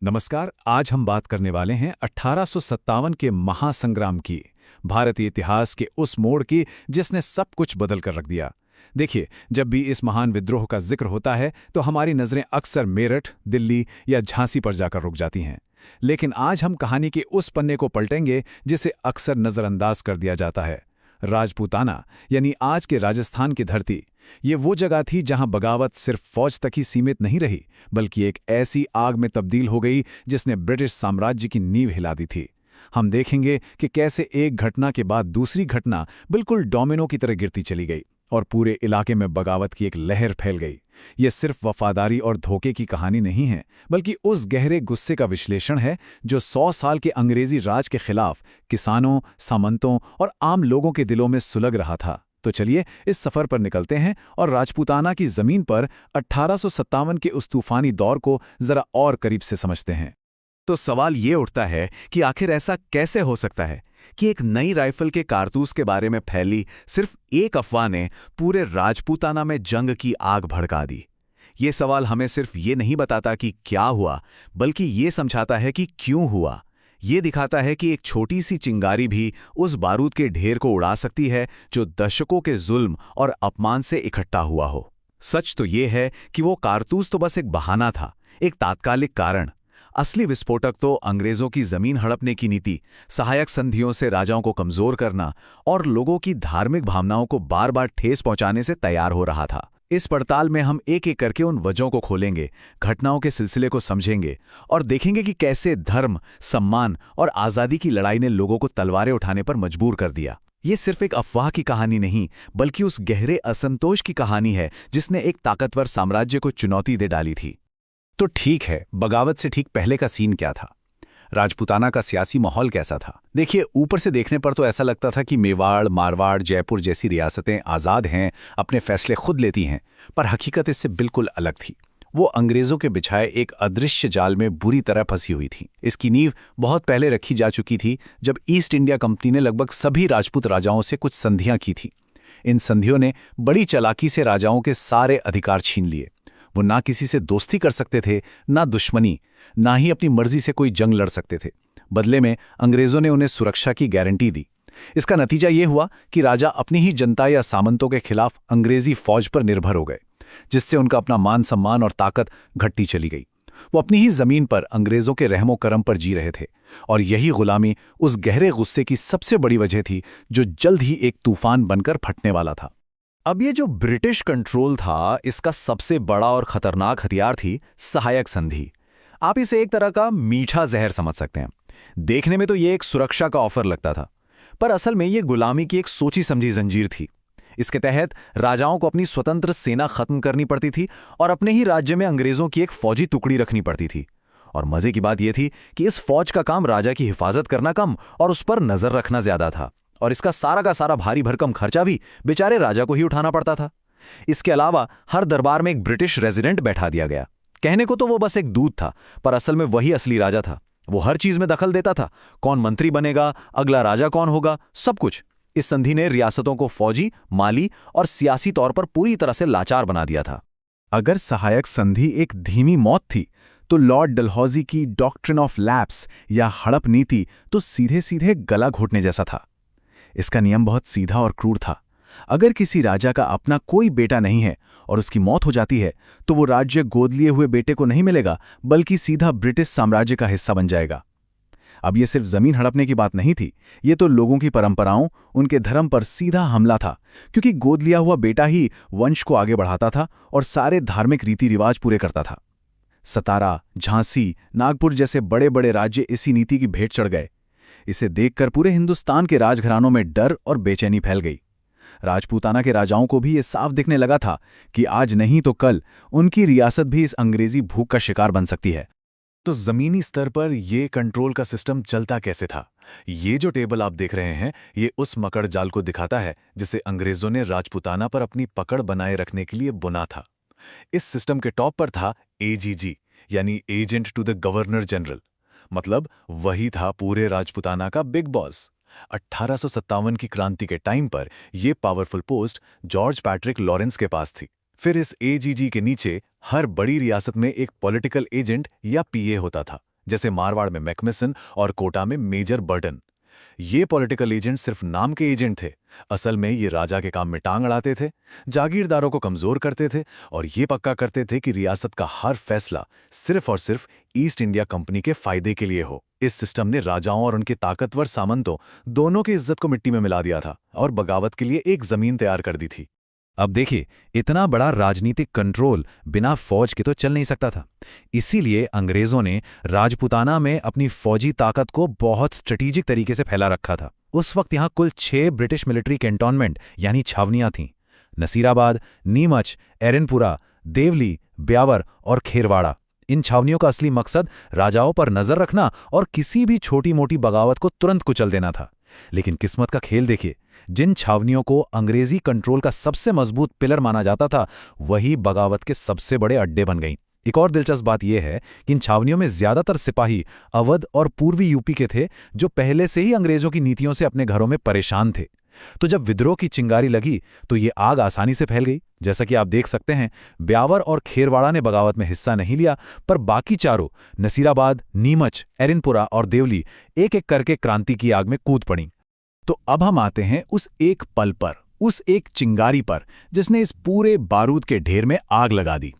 नमस्कार। आज हम बात करने वाले हैं 1857 के महासंग्राम की, भारतीय इतिहास के उस मोड़ की जिसने सब कुछ बदल कर रख दिया। देखिए, जब भी इस महान विद्रोह का जिक्र होता है तो हमारी नज़रें अक्सर मेरठ, दिल्ली या झांसी पर जाकर रुक जाती हैं। लेकिन आज हम कहानी के उस पन्ने को पलटेंगे जिसे अक्सर नज़रअंदाज कर दिया जाता है। राजपूताना, यानी आज के राजस्थान की धरती। ये वो जगह थी जहां बगावत सिर्फ फौज तक ही सीमित नहीं रही, बल्कि एक ऐसी आग में तब्दील हो गई जिसने ब्रिटिश साम्राज्य की नींव हिला दी थी। हम देखेंगे कि कैसे एक घटना के बाद दूसरी घटना बिल्कुल डोमिनो की तरह गिरती चली गई और पूरे इलाके में बगावत की एक लहर फैल गई। ये सिर्फ वफादारी और धोखे की कहानी नहीं है, बल्कि उस गहरे गुस्से का विश्लेषण है जो 100 साल के अंग्रेजी राज के खिलाफ किसानों, सामंतों और आम लोगों के दिलों में सुलग रहा था। तो चलिए इस सफर पर निकलते हैं और राजपूताना की जमीन पर 1857 के उस तूफानी दौर को जरा और करीब से समझते हैं। तो सवाल ये उठता है कि आखिर ऐसा कैसे हो सकता है कि एक नई राइफल के कारतूस के बारे में फैली सिर्फ एक अफवाह ने पूरे राजपूताना में जंग की आग भड़का दी। ये सवाल हमें सिर्फ ये नहीं बताता कि क्या हुआ, बल्कि ये समझाता है कि क्यों हुआ। ये दिखाता है कि एक छोटी सी चिंगारी भी उस बारूद के ढेर को उड़ा सकती है जो दशकों के जुल्म और अपमान से इकट्ठा हुआ हो। सच तो ये है कि वो कारतूस तो बस एक बहाना था, एक तात्कालिक कारण। असली विस्फोटक तो अंग्रेजों की जमीन हड़पने की नीति, सहायक संधियों से राजाओं को कमजोर करना और लोगों की धार्मिक भावनाओं को बार बार ठेस पहुंचाने से तैयार हो रहा था। इस पड़ताल में हम एक एक करके उन वजहों को खोलेंगे, घटनाओं के सिलसिले को समझेंगे और देखेंगे कि कैसे धर्म, सम्मान और आज़ादी की लड़ाई ने लोगों को तलवारें उठाने पर मजबूर कर दिया। ये सिर्फ एक अफवाह की कहानी नहीं, बल्कि उस गहरे असंतोष की कहानी है जिसने एक ताकतवर साम्राज्य को चुनौती दे डाली थी। तो ठीक है, बगावत से ठीक पहले का सीन क्या था? राजपूताना का सियासी माहौल कैसा था? देखिए, ऊपर से देखने पर तो ऐसा लगता था कि मेवाड़, मारवाड़, जयपुर जैसी रियासतें आज़ाद हैं, अपने फैसले खुद लेती हैं, पर हकीकत इससे बिल्कुल अलग थी। वो अंग्रेज़ों के बिछाए एक अदृश्य जाल में बुरी तरह फंसी हुई थी। इसकी नींव बहुत पहले रखी जा चुकी थी, जब ईस्ट इंडिया कंपनी ने लगभग सभी राजपूत राजाओं से कुछ संधियां की थी। इन संधियों ने बड़ी चालाकी से राजाओं के सारे अधिकार छीन लिए। वो ना किसी से दोस्ती कर सकते थे, ना दुश्मनी, ना ही अपनी मर्जी से कोई जंग लड़ सकते थे। बदले में अंग्रेजों ने उन्हें सुरक्षा की गारंटी दी। इसका नतीजा ये हुआ कि राजा अपनी ही जनता या सामंतों के खिलाफ अंग्रेजी फौज पर निर्भर हो गए, जिससे उनका अपना मान सम्मान और ताकत घटती चली गई। वो अपनी ही जमीन पर अंग्रेजों के रहमो करम पर जी रहे थे, और यही गुलामी उस गहरे गुस्से की सबसे बड़ी वजह थी जो जल्द ही एक तूफान बनकर फटने वाला था। अब ये जो ब्रिटिश कंट्रोल था, इसका सबसे बड़ा और खतरनाक हथियार थी सहायक संधि। आप इसे एक तरह का मीठा जहर समझ सकते हैं। देखने में तो ये एक सुरक्षा का ऑफर लगता था, पर असल में ये गुलामी की एक सोची समझी जंजीर थी। इसके तहत राजाओं को अपनी स्वतंत्र सेना खत्म करनी पड़ती थी और अपने ही राज्य में अंग्रेजों की एक फौजी टुकड़ी रखनी पड़ती थी। और मजे की बात यह थी कि इस फौज का काम राजा की हिफाजत करना कम और उस पर नजर रखना ज्यादा था, और इसका सारा का सारा भारी भरकम खर्चा भी बेचारे राजा को ही उठाना पड़ता था। इसके अलावा हर दरबार में एक ब्रिटिश रेजिडेंट बैठा दिया गया। कहने को तो वो बस एक दूत था, पर असल में वही असली राजा था। वो हर चीज में दखल देता था, कौन मंत्री बनेगा, अगला राजा कौन होगा, सब कुछ। इस संधि ने रियासतों को फौजी, माली और सियासी तौर पर पूरी तरह से लाचार बना दिया था। अगर सहायक संधि एक धीमी मौत थी, तो लॉर्ड डलहौजी की डॉक्ट्रिन ऑफ लैप्स या हड़प नीति तो सीधे सीधे गला घोटने जैसा था। इसका नियम बहुत सीधा और क्रूर था। अगर किसी राजा का अपना कोई बेटा नहीं है और उसकी मौत हो जाती है, तो वो राज्य गोद लिए हुए बेटे को नहीं मिलेगा, बल्कि सीधा ब्रिटिश साम्राज्य का हिस्सा बन जाएगा। अब ये सिर्फ जमीन हड़पने की बात नहीं थी, ये तो लोगों की परंपराओं, उनके धर्म पर सीधा हमला था, क्योंकि गोद लिया हुआ बेटा ही वंश को आगे बढ़ाता था और सारे धार्मिक रीति रिवाज पूरे करता था। सतारा, झांसी, नागपुर जैसे बड़े बड़े राज्य इसी नीति की भेंट चढ़ गए। इसे देखकर पूरे हिंदुस्तान के राजघरानों में डर और बेचैनी फैल गई। राजपूताना के राजाओं को भी ये साफ दिखने लगा था कि आज नहीं तो कल उनकी रियासत भी इस अंग्रेजी भूख का शिकार बन सकती है। तो जमीनी स्तर पर ये कंट्रोल का सिस्टम चलता कैसे था? ये जो टेबल आप देख रहे हैं, ये उस मकड़ जाल को दिखाता है जिसे अंग्रेजों ने राजपूताना पर अपनी पकड़ बनाए रखने के लिए बुना था। इस सिस्टम के टॉप पर था एजीजी, यानी agent to the governor general. मतलब वही था पूरे राजपूताना का बिग बॉस। 1857 की क्रांति के टाइम पर यह powerful post George Patrick Lawrence के पास थी। फिर इस एजीजी के नीचे हर बड़ी रियासत में एक पॉलिटिकल एजेंट या पीए होता था, जैसे मारवाड़ में मैकमिसन और कोटा में मेजर बर्टन। ये पॉलिटिकल एजेंट सिर्फ नाम के एजेंट थे। असल में ये राजा के काम में टांग अड़ाते थे, जागीरदारों को कमजोर करते थे और ये पक्का करते थे कि रियासत का हर फैसला सिर्फ और सिर्फ ईस्ट इंडिया कंपनी के फायदे के लिए हो। इस सिस्टम ने राजाओं और उनके ताकतवर सामंतों दोनों की इज्जत को मिट्टी में मिला दिया था और बगावत के लिए एक जमीन तैयार कर दी थी। अब देखिए, इतना बड़ा राजनीतिक कंट्रोल बिना फौज के तो चल नहीं सकता था। इसीलिए अंग्रेजों ने राजपूताना में अपनी फौजी ताकत को बहुत स्ट्रेटेजिक तरीके से फैला रखा था। उस वक्त यहाँ कुल 6 ब्रिटिश मिलिट्री कैंटोनमेंट यानी छावनियां थीं। नसीराबाद, नीमच, एरनपुरा, देवली, ब्यावर और खेरवाड़ा। इन छावनियों का असली मकसद राजाओं पर नजर रखना और किसी भी छोटी मोटी बगावत को तुरंत कुचल देना था। लेकिन किस्मत का खेल देखिए, जिन छावनियों को अंग्रेजी कंट्रोल का सबसे मजबूत पिलर माना जाता था, वही बगावत के सबसे बड़े अड्डे बन गईं। एक और दिलचस्प बात यह है कि इन छावनियों में ज्यादातर सिपाही अवध और पूर्वी यूपी के थे, जो पहले से ही अंग्रेजों की नीतियों से अपने घरों में परेशान थे। तो जब विद्रोह की चिंगारी लगी तो ये आग आसानी से फैल गई। जैसा कि आप देख सकते हैं, ब्यावर और खेरवाड़ा ने बगावत में हिस्सा नहीं लिया, पर बाकी चारों नसीराबाद, नीमच, एरनपुरा और देवली एक-एक करके क्रांति की आग में कूद पड़ी। तो अब हम आते हैं उस एक पल पर, उस एक चिंगारी पर, जिसने इस पूरे बारूद के ढेर में आग लगा दी।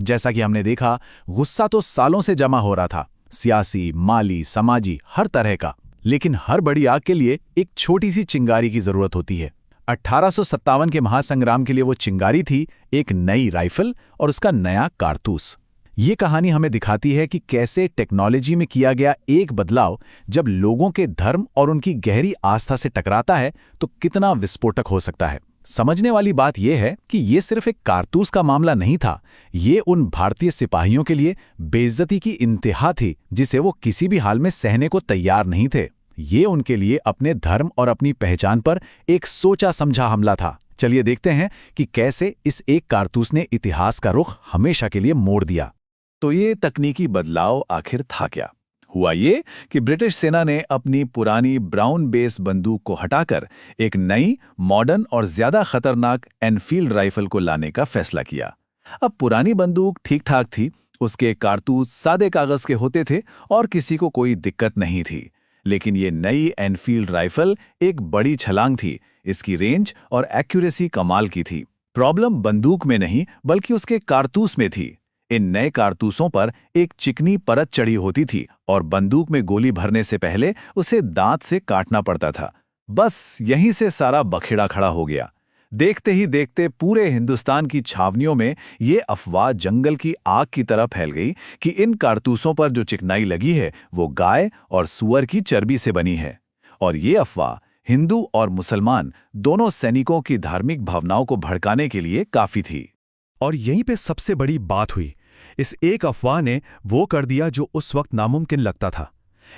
जैसा कि हमने देखा, गुस्सा तो सालों से जमा हो रहा था, सियासी, माली, समाजी, हर तरह का। लेकिन हर बड़ी आग के लिए एक छोटी सी चिंगारी की जरूरत होती है। 1857 के महासंग्राम के लिए वो चिंगारी थी एक नई राइफल और उसका नया कारतूस। ये कहानी हमें दिखाती है कि कैसे टेक्नोलॉजी में किया गया एक बदलाव जब लोगों के धर्म और उनकी गहरी आस्था से टकराता है तो कितना विस्फोटक हो सकता है। समझने वाली बात यह है कि ये सिर्फ एक कारतूस का मामला नहीं था, ये उन भारतीय सिपाहियों के लिए बेइज्जती की इंतहा थी जिसे वो किसी भी हाल में सहने को तैयार नहीं थे। ये उनके लिए अपने धर्म और अपनी पहचान पर एक सोचा समझा हमला था। चलिए देखते हैं कि कैसे इस एक कारतूस ने इतिहास का रुख हमेशा के लिए मोड़ दिया। तो ये तकनीकी बदलाव आखिर था क्या? हुआ ये कि ब्रिटिश सेना ने अपनी पुरानी ब्राउन बेस बंदूक को हटाकर एक नई, मॉडर्न और ज्यादा खतरनाक एनफील्ड राइफल को लाने का फैसला किया। अब पुरानी बंदूक ठीक ठाक थी, उसके कारतूस सादे कागज के होते थे और किसी को कोई दिक्कत नहीं थी। लेकिन ये नई एनफील्ड राइफल एक बड़ी छलांग थी। इसकी रेंज और एक्यूरेसी कमाल की थी। प्रॉब्लम बंदूक में नहीं बल्कि उसके कारतूस में थी। इन नए कारतूसों पर एक चिकनी परत चढ़ी होती थी और बंदूक में गोली भरने से पहले उसे दांत से काटना पड़ता था। बस यहीं से सारा बखेड़ा खड़ा हो गया। देखते ही देखते पूरे हिंदुस्तान की छावनियों में ये अफवाह जंगल की आग की तरह फैल गई कि इन कारतूसों पर जो चिकनाई लगी है वो गाय और सूअर की चर्बी से बनी है। और ये अफवाह हिंदू और मुसलमान दोनों सैनिकों की धार्मिक भावनाओं को भड़काने के लिए काफी थी। और यहीं पे सबसे बड़ी बात हुई। इस एक अफवाह ने वो कर दिया जो उस वक्त नामुमकिन लगता था।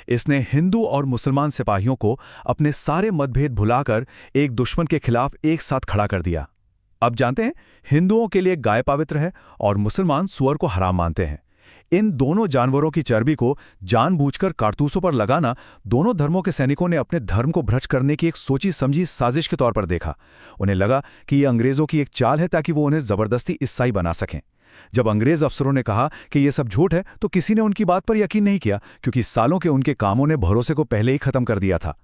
इसने हिंदू और मुसलमान सिपाहियों को अपने सारे मतभेद भुलाकर एक दुश्मन के खिलाफ एक साथ खड़ा कर दिया। अब जानते हैं, हिंदुओं के लिए गाय पवित्र है और मुसलमान सूअर को हराम मानते हैं। इन दोनों जानवरों की चर्बी को जानबूझकर कारतूसों पर लगाना दोनों धर्मों के सैनिकों ने अपने धर्म को भ्रष्ट करने की एक सोची समझी साजिश के तौर पर देखा। उन्हें लगा कि यह अंग्रेजों की एक चाल है ताकि वो उन्हें जबरदस्ती ईसाई बना सकें। जब अंग्रेज अफसरों ने कहा कि यह सब झूठ है तो किसी ने उनकी बात पर यकीन नहीं किया, क्योंकि सालों के उनके कामों ने भरोसे को पहले ही खत्म कर दिया था।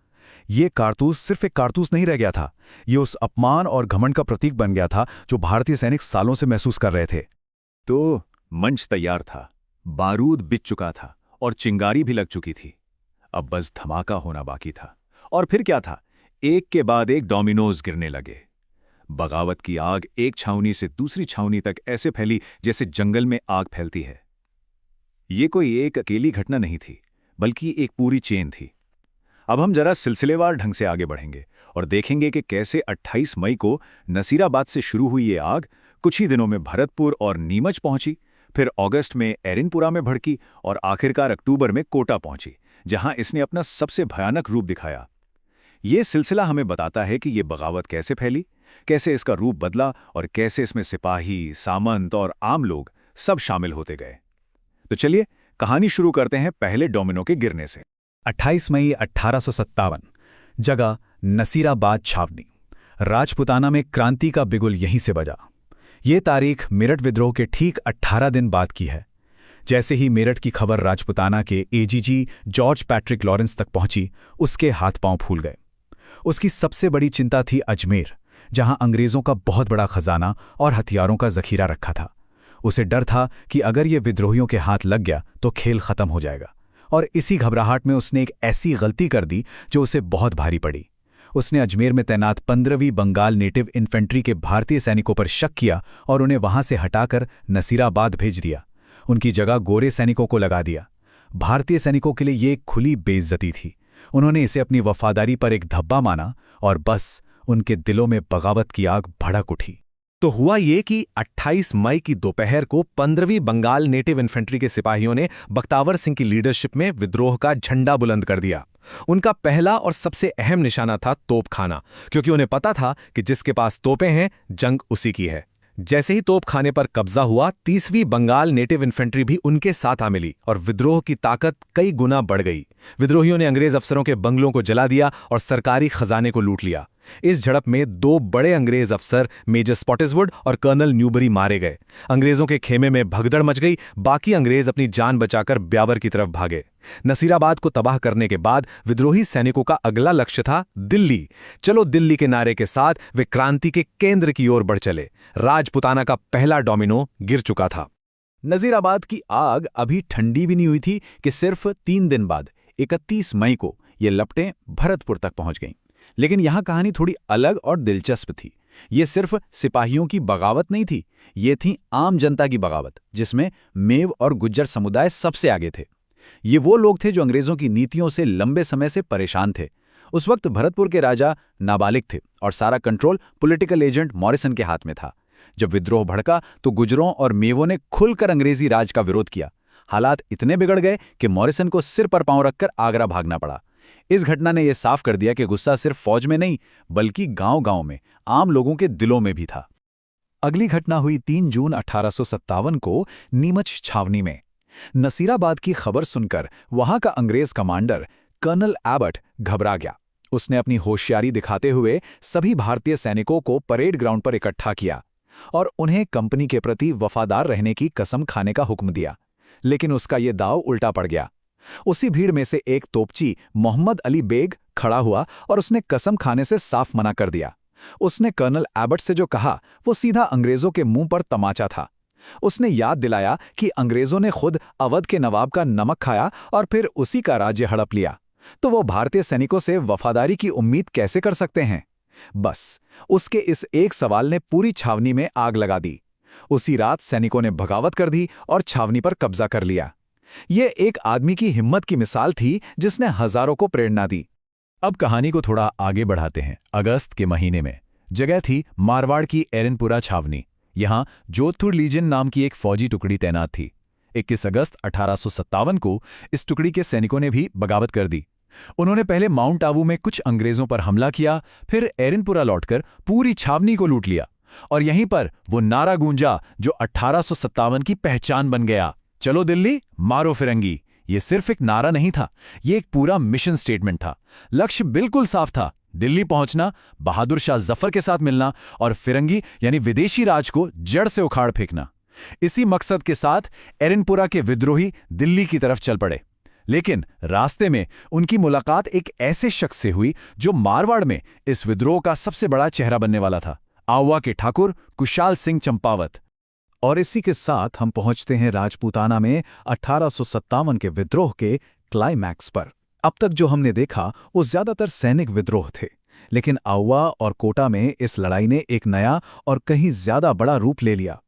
ये कारतूस सिर्फ एक कारतूस नहीं रह गया था, ये उस अपमान और घमंड का प्रतीक बन गया था जो भारतीय सैनिक सालों से महसूस कर रहे थे। तो मंच तैयार था, बारूद बिछ चुका था और चिंगारी भी लग चुकी थी। अब बस धमाका होना बाकी था। और फिर क्या था, एक के बाद एक डोमिनोज गिरने लगे। बगावत की आग एक छावनी से दूसरी छावनी तक ऐसे फैली जैसे जंगल में आग फैलती है। ये कोई एक अकेली घटना नहीं थी, बल्कि एक पूरी चेन थी। अब हम जरा सिलसिलेवार ढंग से आगे बढ़ेंगे और देखेंगे कि कैसे 28 मई को नसीराबाद से शुरू हुई ये आग कुछ ही दिनों में भरतपुर और नीमच पहुंची, फिर अगस्त में एरनपुरा में भड़की और आखिरकार अक्टूबर में कोटा पहुंची, जहां इसने अपना सबसे भयानक रूप दिखाया। ये सिलसिला हमें बताता है कि ये बगावत कैसे फैली, कैसे इसका रूप बदला और कैसे इसमें सिपाही, सामंत और आम लोग सब शामिल होते गए। तो चलिए कहानी शुरू करते हैं पहले डोमिनो के गिरने से। 28 मई 1857, जगह नसीराबाद छावनी। राजपुताना में क्रांति का बिगुल यहीं से बजा। ये तारीख मेरठ विद्रोह के ठीक 18 दिन बाद की है। जैसे ही मेरठ की खबर राजपुताना के एजीजी जॉर्ज पैट्रिक लॉरेंस तक पहुंची, उसके हाथ पांव फूल गए। उसकी सबसे बड़ी चिंता थी अजमेर, जहां अंग्रेजों का बहुत बड़ा खजाना और हथियारों का जखीरा रखा था। उसे डर था कि अगर ये विद्रोहियों के हाथ लग गया तो खेल खत्म हो जाएगा, और इसी घबराहट में उसने एक ऐसी गलती कर दी जो उसे बहुत भारी पड़ी। उसने अजमेर में तैनात 15वीं बंगाल नेटिव इन्फेंट्री के भारतीय सैनिकों पर शक किया और उन्हें वहां से हटाकर नसीराबाद भेज दिया। उनकी जगह गोरे सैनिकों को लगा दिया। भारतीय सैनिकों के लिए ये एक खुली बेइज्जती थी। उन्होंने इसे अपनी वफादारी पर एक धब्बा माना और बस उनके दिलों में बगावत की आग भड़क उठी। तो हुआ ये कि 28 मई की दोपहर को 15वीं बंगाल नेटिव इन्फेंट्री के सिपाहियों ने बख्तावर सिंह की लीडरशिप में विद्रोह का झंडा बुलंद कर दिया। उनका पहला और सबसे अहम निशाना था तोपखाना, क्योंकि उन्हें पता था कि जिसके पास तोपें हैं, जंग उसी की है। जैसे ही तोपखाने पर कब्जा हुआ, 30वीं बंगाल नेटिव इन्फेंट्री भी उनके साथ आ मिली और विद्रोह की ताकत कई गुना बढ़ गई। विद्रोहियों ने अंग्रेज अफसरों के बंगलों को जला दिया और सरकारी खजाने को लूट लिया। इस झड़प में 2 बड़े अंग्रेज अफसर मेजर स्पॉटिसवुड और कर्नल न्यूबरी मारे गए। अंग्रेजों के खेमे में भगदड़ मच गई। बाकी अंग्रेज अपनी जान बचाकर ब्यावर की तरफ भागे। नसीराबाद को तबाह करने के बाद विद्रोही सैनिकों का अगला लक्ष्य था दिल्ली। चलो दिल्ली के नारे के साथ वे क्रांति के केंद्र की ओर बढ़ चले। राजपुताना का पहला डोमिनो गिर चुका था। नजीराबाद की आग अभी ठंडी भी नहीं हुई थी कि सिर्फ 3 दिन बाद 31 मई को ये लपटें भरतपुर तक पहुंच गईं। लेकिन यहां कहानी थोड़ी अलग और दिलचस्प थी। ये सिर्फ सिपाहियों की बगावत नहीं थी, ये थी आम जनता की बगावत, जिसमें मेव और गुज्जर समुदाय सबसे आगे थे। ये वो लोग थे जो अंग्रेजों की नीतियों से लंबे समय से परेशान थे। उस वक्त भरतपुर के राजा नाबालिग थे और सारा कंट्रोल पॉलिटिकल एजेंट मॉरिसन के हाथ में था। जब विद्रोह भड़का तो गुजरों और मेवों ने खुलकर अंग्रेजी राज का विरोध किया। हालात इतने बिगड़ गए कि मॉरिसन को सिर पर पांव रखकर आगरा भागना पड़ा। इस घटना ने यह साफ कर दिया कि गुस्सा सिर्फ फौज में नहीं, बल्कि गांव-गांव में, आम लोगों के दिलों में भी था। अगली घटना हुई 3 जून 1857 को नीमच छावनी में। नसीराबाद की खबर सुनकर वहां का अंग्रेज कमांडर कर्नल एबट घबरा गया। उसने अपनी होशियारी दिखाते हुए सभी भारतीय सैनिकों को परेड ग्राउंड पर इकट्ठा किया और उन्हें कंपनी के प्रति वफादार रहने की कसम खाने का हुक्म दिया। लेकिन उसका ये दांव उल्टा पड़ गया। उसी भीड़ में से एक तोपची मोहम्मद अली बेग खड़ा हुआ और उसने कसम खाने से साफ मना कर दिया। उसने कर्नल एबट से जो कहा वो सीधा अंग्रेजों के मुंह पर तमाचा था। उसने याद दिलाया कि अंग्रेजों ने खुद अवध के नवाब का नमक खाया और फिर उसी का राज्य हड़प लिया, तो वो भारतीय सैनिकों से वफादारी की उम्मीद कैसे कर सकते हैं। बस उसके इस एक सवाल ने पूरी छावनी में आग लगा दी। उसी रात सैनिकों ने बगावत कर दी और छावनी पर कब्जा कर लिया। ये एक आदमी की हिम्मत की मिसाल थी जिसने हजारों को प्रेरणा दी। अब कहानी को थोड़ा आगे बढ़ाते हैं। अगस्त के महीने में जगह थी मारवाड़ की एरनपुरा छावनी। यहां जोधपुर लीजन नाम की एक फौजी टुकड़ी तैनात थी। 21 अगस्त 1857 को इस टुकड़ी के सैनिकों ने भी बगावत कर दी। उन्होंने पहले माउंट आबू में कुछ अंग्रेजों पर हमला किया, फिर एरनपुरा लौटकर पूरी छावनी को लूट लिया और यहीं पर वो नारा गूंजा जो 1857 की पहचान बन गया, चलो दिल्ली मारो फिरंगी। ये सिर्फ एक नारा नहीं था, ये एक पूरा मिशन स्टेटमेंट था। लक्ष्य बिल्कुल साफ था, दिल्ली पहुंचना, बहादुर शाह जफर के साथ मिलना और फिरंगी यानी विदेशी राज को जड़ से उखाड़ फेंकना। इसी मकसद के साथ एरनपुरा के विद्रोही दिल्ली की तरफ चल पड़े। लेकिन रास्ते में उनकी मुलाकात एक ऐसे शख्स से हुई जो मारवाड़ में इस विद्रोह का सबसे बड़ा चेहरा बनने वाला था, आउवा के ठाकुर कुशाल सिंह चंपावत। और इसी के साथ हम पहुंचते हैं राजपूताना में 1857 के विद्रोह के क्लाइमैक्स पर। अब तक जो हमने देखा वो ज्यादातर सैनिक विद्रोह थे, लेकिन आउवा और कोटा में इस लड़ाई ने एक नया और कहीं ज्यादा बड़ा रूप ले लिया।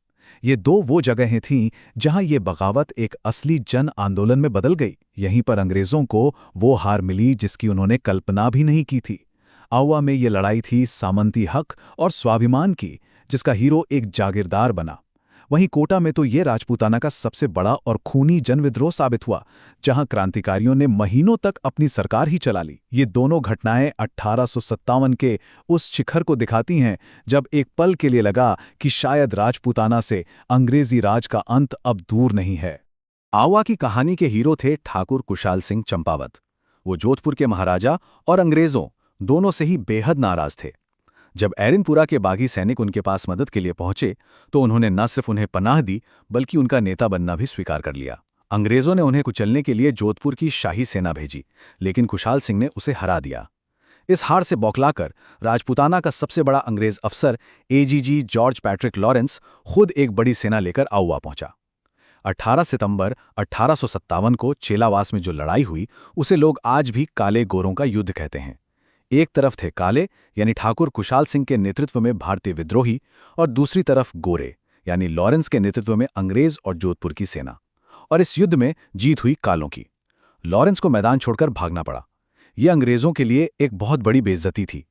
ये 2 वो जगहें थीं जहां ये बगावत एक असली जन आंदोलन में बदल गई। यहीं पर अंग्रेजों को वो हार मिली जिसकी उन्होंने कल्पना भी नहीं की थी। आउवा में ये लड़ाई थी सामंती हक और स्वाभिमान की, जिसका हीरो एक जागीरदार बना। वहीं कोटा में तो ये राजपूताना का सबसे बड़ा और खूनी जनविद्रोह साबित हुआ, जहां क्रांतिकारियों ने महीनों तक अपनी सरकार ही चला ली। ये दोनों घटनाएं 1857 के उस शिखर को दिखाती हैं जब एक पल के लिए लगा कि शायद राजपूताना से अंग्रेजी राज का अंत अब दूर नहीं है। आउवा की कहानी के हीरो थे ठाकुर कुशाल सिंह चंपावत। वो जोधपुर के महाराजा और अंग्रेजों दोनों से ही बेहद नाराज थे। जब एरिनपुरा के बागी सैनिक उनके पास मदद के लिए पहुंचे तो उन्होंने न सिर्फ उन्हें पनाह दी बल्कि उनका नेता बनना भी स्वीकार कर लिया। अंग्रेजों ने उन्हें कुचलने के लिए जोधपुर की शाही सेना भेजी, लेकिन खुशहाल सिंह ने उसे हरा दिया। इस हार से बौखलाकर राजपूताना का सबसे बड़ा अंग्रेज अफसर एजीजी जॉर्ज पैट्रिक लॉरेंस खुद एक बड़ी सेना लेकर आउवा पहुंचा। 18 सितंबर 1857 को चेलावास में जो लड़ाई हुई उसे लोग आज भी काले गोरों का युद्ध कहते हैं। एक तरफ थे काले यानी ठाकुर खुशहाल सिंह के नेतृत्व में भारतीय विद्रोही, और दूसरी तरफ गोरे यानी लॉरेंस के नेतृत्व में अंग्रेज और जोधपुर की सेना। और इस युद्ध में जीत हुई कालों की। लॉरेंस को मैदान छोड़कर भागना पड़ा। यह अंग्रेजों के लिए एक बहुत बड़ी बेइज्जती थी।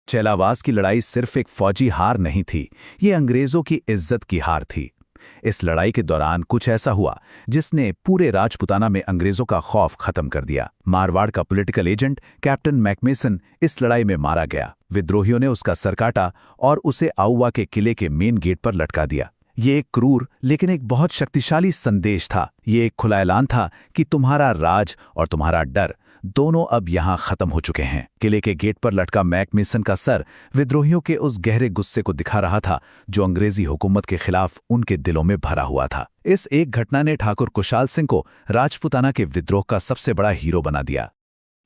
चेलावास की लड़ाई सिर्फ एक फौजी हार नहीं थी, ये अंग्रेजों की इज्जत की हार थी। इस लड़ाई के दौरान कुछ ऐसा हुआ जिसने पूरे राजपूताना में अंग्रेजों का खौफ खत्म कर दिया। मारवाड़ का पॉलिटिकल एजेंट कैप्टन मैकमेसन इस लड़ाई में मारा गया। विद्रोहियों ने उसका सर काटा और उसे आउवा के किले के मेन गेट पर लटका दिया। ये एक क्रूर लेकिन एक बहुत शक्तिशाली संदेश था। ये एक खुला ऐलान था कि तुम्हारा राज और तुम्हारा डर दोनों अब यहां खत्म हो चुके हैं। किले के गेट पर लटका मैकमेसन का सर विद्रोहियों के उस गहरे गुस्से को दिखा रहा था जो अंग्रेजी हुकूमत के खिलाफ उनके दिलों में भरा हुआ था। इस एक घटना ने ठाकुर खुशहाल सिंह को राजपूताना के विद्रोह का सबसे बड़ा हीरो बना दिया।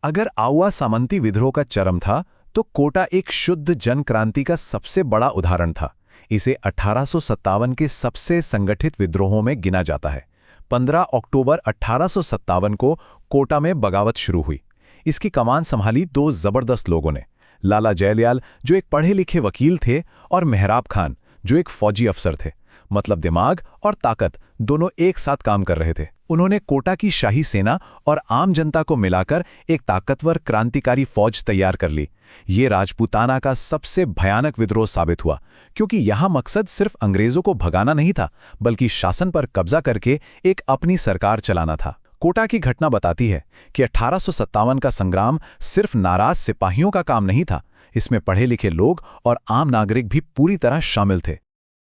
अगर आउवा सामंती विद्रोह का चरम था, तो कोटा एक शुद्ध जन क्रांति का सबसे बड़ा उदाहरण था। इसे 1857 के सबसे संगठित विद्रोहों में गिना जाता है। 15 अक्टूबर 1857 को कोटा में बगावत शुरू हुई। इसकी कमान संभाली दो जबरदस्त लोगों ने, लाला जयदयाल जो एक पढ़े लिखे वकील थे और मेहराब खान जो एक फौजी अफसर थे। मतलब दिमाग और ताकत दोनों एक साथ काम कर रहे थे। उन्होंने कोटा की शाही सेना और आम जनता को मिलाकर एक ताकतवर क्रांतिकारी फौज तैयार कर ली। ये राजपूताना का सबसे भयानक विद्रोह साबित हुआ, क्योंकि यहां मकसद सिर्फ अंग्रेजों को भगाना नहीं था, बल्कि शासन पर कब्जा करके एक अपनी सरकार चलाना था। कोटा की घटना बताती है कि 1857 का संग्राम सिर्फ नाराज सिपाहियों का काम नहीं था, इसमें पढ़े लिखे लोग और आम नागरिक भी पूरी तरह शामिल थे।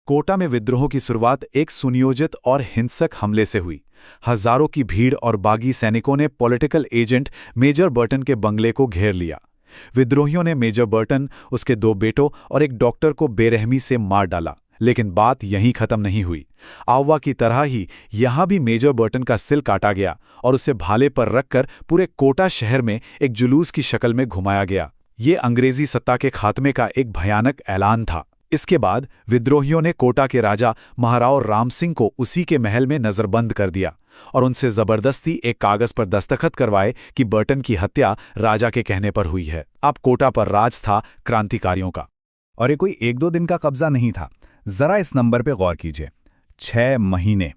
कोटा में विद्रोह की शुरुआत एक सुनियोजित और हिंसक हमले से हुई। हजारों की भीड़ और बागी सैनिकों ने पॉलिटिकल एजेंट मेजर बर्टन के बंगले को घेर लिया। विद्रोहियों ने मेजर बर्टन, उसके दो बेटों और एक डॉक्टर को बेरहमी से मार डाला। लेकिन बात यहीं खत्म नहीं हुई। आउवा की तरह ही यहां भी मेजर बर्टन का सिल काटा गया और उसे भाले पर रखकर पूरे कोटा शहर में एक जुलूस की शक्ल में घुमाया गया। ये अंग्रेजी सत्ता के खात्मे का एक भयानक ऐलान था। इसके बाद विद्रोहियों ने कोटा के राजा महाराव राम सिंह को उसी के महल में नजरबंद कर दिया और उनसे जबरदस्ती एक कागज पर दस्तखत करवाए कि बर्टन की हत्या राजा के कहने पर हुई है। अब कोटा पर राज था क्रांतिकारियों का। और ये कोई 1-2 दिन का कब्जा नहीं था। जरा इस नंबर पे गौर कीजिए, 6 महीने।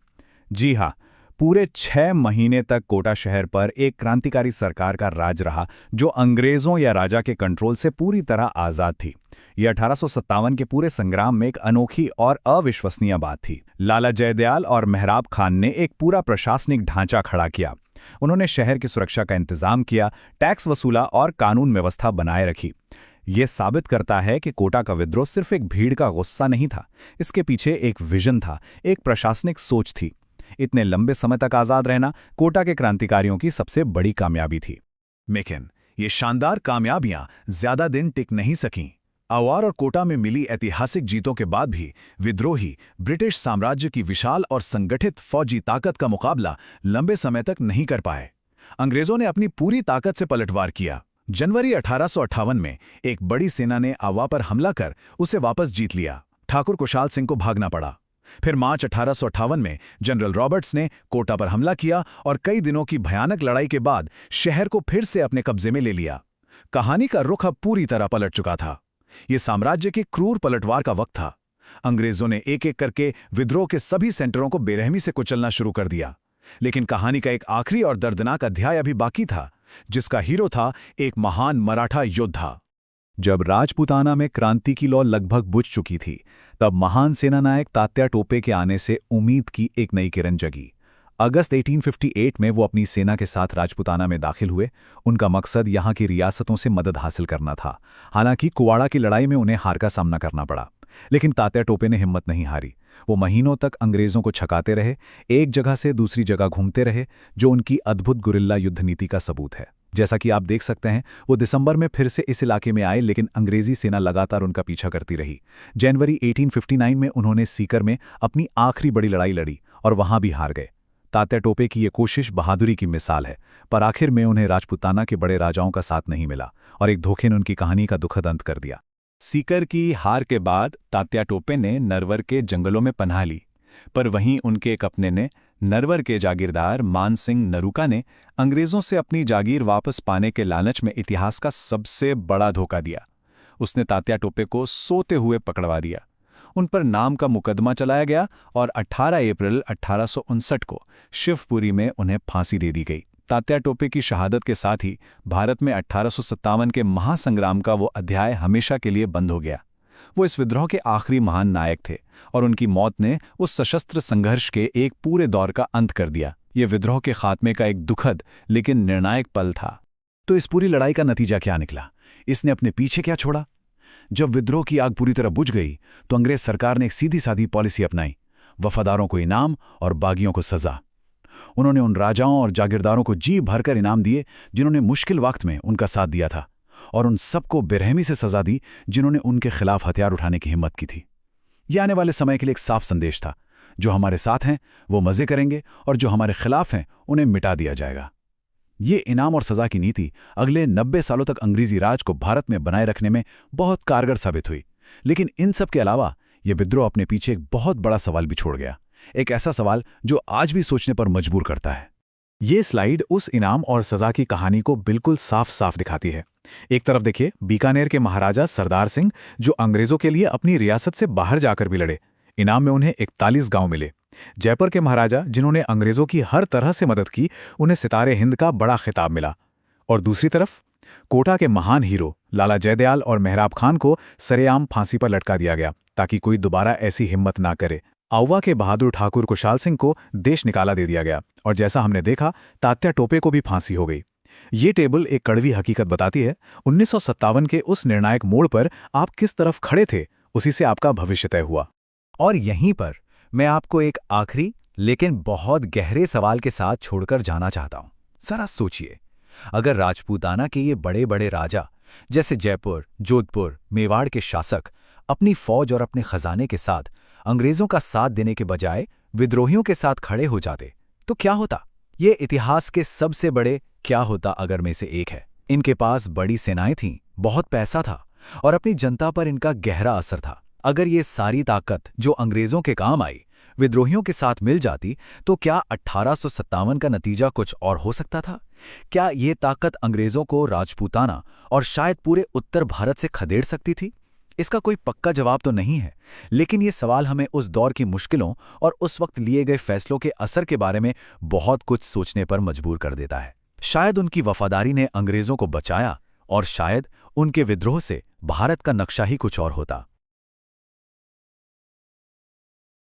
जी हाँ, पूरे 6 महीने तक कोटा शहर पर एक क्रांतिकारी सरकार का राज रहा, जो अंग्रेजों या राजा के कंट्रोल से पूरी तरह आजाद थी। यह 1857 के पूरे संग्राम में एक अनोखी और अविश्वसनीय बात थी। लाला जयदयाल और मेहराब खान ने एक पूरा प्रशासनिक ढांचा खड़ा किया। उन्होंने शहर की सुरक्षा का इंतजाम किया, टैक्स वसूला और कानून व्यवस्था बनाए रखी। यह साबित करता है कि कोटा का विद्रोह सिर्फ एक भीड़ का गुस्सा नहीं था, इसके पीछे एक विजन था, एक प्रशासनिक सोच थी। इतने लंबे समय तक आजाद रहना कोटा के क्रांतिकारियों की सबसे बड़ी कामयाबी थी। लेकिन ये शानदार कामयाबियां ज्यादा दिन टिक नहीं सकीं। आवार और कोटा में मिली ऐतिहासिक जीतों के बाद भी विद्रोही ब्रिटिश साम्राज्य की विशाल और संगठित फौजी ताकत का मुकाबला लंबे समय तक नहीं कर पाए। अंग्रेजों ने अपनी पूरी ताकत से पलटवार किया। जनवरी 1858 में एक बड़ी सेना ने आवा पर हमला कर उसे वापस जीत लिया। ठाकुर खुशहाल सिंह को भागना पड़ा। फिर मार्च 1858 में जनरल रॉबर्ट्स ने कोटा पर हमला किया और कई दिनों की भयानक लड़ाई के बाद शहर को फिर से अपने कब्जे में ले लिया। कहानी का रुख अब पूरी तरह पलट चुका था। यह साम्राज्य के क्रूर पलटवार का वक्त था। अंग्रेजों ने एक एक करके विद्रोह के सभी सेंटरों को बेरहमी से कुचलना शुरू कर दिया। लेकिन कहानी का एक आखिरी और दर्दनाक अध्याय अभी बाकी था, जिसका हीरो था एक महान मराठा योद्धा। जब राजपूताना में क्रांति की लौ लगभग बुझ चुकी थी, तब महान सेनानायक तात्या टोपे के आने से उम्मीद की एक नई किरण जगी। अगस्त 1858 में वो अपनी सेना के साथ राजपूताना में दाखिल हुए। उनका मकसद यहाँ की रियासतों से मदद हासिल करना था। हालांकि कुवाड़ा की लड़ाई में उन्हें हार का सामना करना पड़ा, लेकिन तात्या टोपे ने हिम्मत नहीं हारी। वो महीनों तक अंग्रेजों को छकाते रहे, एक जगह से दूसरी जगह घूमते रहे, जो उनकी अद्भुत गुरिल्ला युद्ध नीति का सबूत है। जैसा कि आप देख सकते हैं, वो दिसंबर में फिर से इस इलाके में आए, लेकिन अंग्रेजी सेना लगातार उनका पीछा करती रही। जनवरी 1859 में उन्होंने सीकर में अपनी आखिरी बड़ी लड़ाई लड़ी और वहां भी हार गए। तात्या टोपे की ये कोशिश बहादुरी की मिसाल है, पर आखिर में उन्हें राजपूताना के बड़े राजाओं का साथ नहीं मिला और एक धोखे ने उनकी कहानी का दुखद अंत कर दिया। सीकर की हार के बाद तात्या टोपे ने नरवर के जंगलों में पनाह ली, पर वहीं उनके एक अपने ने, नरवर के जागीरदार मान सिंह नरूका ने, अंग्रेजों से अपनी जागीर वापस पाने के लालच में इतिहास का सबसे बड़ा धोखा दिया। उसने तात्या टोपे को सोते हुए पकड़वा दिया। उन पर नाम का मुकदमा चलाया गया और 18 अप्रैल 1859 को शिवपुरी में उन्हें फांसी दे दी गई। तात्या टोपे की शहादत के साथ ही भारत में 1857 के महासंग्राम का वो अध्याय हमेशा के लिए बंद हो गया। वो इस विद्रोह के आखिरी महान नायक थे और उनकी मौत ने उस सशस्त्र संघर्ष के एक पूरे दौर का अंत कर दिया। ये विद्रोह के खात्मे का एक दुखद लेकिन निर्णायक पल था। तो इस पूरी लड़ाई का नतीजा क्या निकला? इसने अपने पीछे क्या छोड़ा? जब विद्रोह की आग पूरी तरह बुझ गई तो अंग्रेज सरकार ने एक सीधी सादी पॉलिसी अपनाई, वफादारों को इनाम और बागियों को सजा। उन्होंने उन राजाओं और जागीरदारों को जी भरकर इनाम दिए जिन्होंने मुश्किल वक्त में उनका साथ दिया था, और उन सबको बेरहमी से सजा दी जिन्होंने उनके खिलाफ हथियार उठाने की हिम्मत की थी। यह आने वाले समय के लिए एक साफ संदेश था, जो हमारे साथ हैं वो मजे करेंगे और जो हमारे खिलाफ हैं उन्हें मिटा दिया जाएगा। ये इनाम और सजा की नीति अगले 90 सालों तक अंग्रेजी राज को भारत में बनाए रखने में बहुत कारगर साबित हुई। लेकिन इन सब के अलावा यह विद्रोह अपने पीछे एक बहुत बड़ा सवाल भी छोड़ गया, एक ऐसा सवाल जो आज भी सोचने पर मजबूर करता है। ये स्लाइड उस इनाम और सजा की कहानी को बिल्कुल साफ साफ दिखाती है। एक तरफ देखिए बीकानेर के महाराजा सरदार सिंह, जो अंग्रेजों के लिए अपनी रियासत से बाहर जाकर भी लड़े। इनाम में उन्हें 41 गांव मिले। जयपुर के महाराजा, जिन्होंने अंग्रेजों की हर तरह से मदद की, उन्हें सितारे हिंद का बड़ा खिताब मिला। और दूसरी तरफ कोटा के महान हीरो लाला जयदयाल और मेहराब खान को सरेआम फांसी पर लटका दिया गया, ताकि कोई दोबारा ऐसी हिम्मत ना करे। आउवा के बहादुर ठाकुर कुशाल सिंह को देश निकाला दे दिया गया, और जैसा हमने देखा, तात्या टोपे को भी फांसी हो गई। ये टेबल एक कड़वी हकीकत बताती है, 1957 के उस निर्णायक मोड़ पर आप किस तरफ खड़े थे, उसी से आपका भविष्य तय हुआ। और यहीं पर मैं आपको एक आखिरी लेकिन बहुत गहरे सवाल के साथ छोड़कर जाना चाहता हूं। जरा सोचिए, अगर राजपूताना के ये बड़े बड़े राजा जैसे जयपुर, जोधपुर, मेवाड़ के शासक अपनी फौज और अपने खजाने के साथ अंग्रेजों का साथ देने के बजाय विद्रोहियों के साथ खड़े हो जाते, तो क्या होता? ये इतिहास के सबसे बड़े क्या होता अगर में से एक है। इनके पास बड़ी सेनाएं थीं, बहुत पैसा था और अपनी जनता पर इनका गहरा असर था। अगर ये सारी ताकत जो अंग्रेजों के काम आई विद्रोहियों के साथ मिल जाती, तो क्या 1857 का नतीजा कुछ और हो सकता था? क्या ये ताकत अंग्रेजों को राजपूताना और शायद पूरे उत्तर भारत से खदेड़ सकती थी? इसका कोई पक्का जवाब तो नहीं है, लेकिन ये सवाल हमें उस दौर की मुश्किलों और उस वक्त लिए गए फैसलों के असर के बारे में बहुत कुछ सोचने पर मजबूर कर देता है। शायद उनकी वफादारी ने अंग्रेजों को बचाया, और शायद उनके विद्रोह से भारत का नक्शा ही कुछ और होता।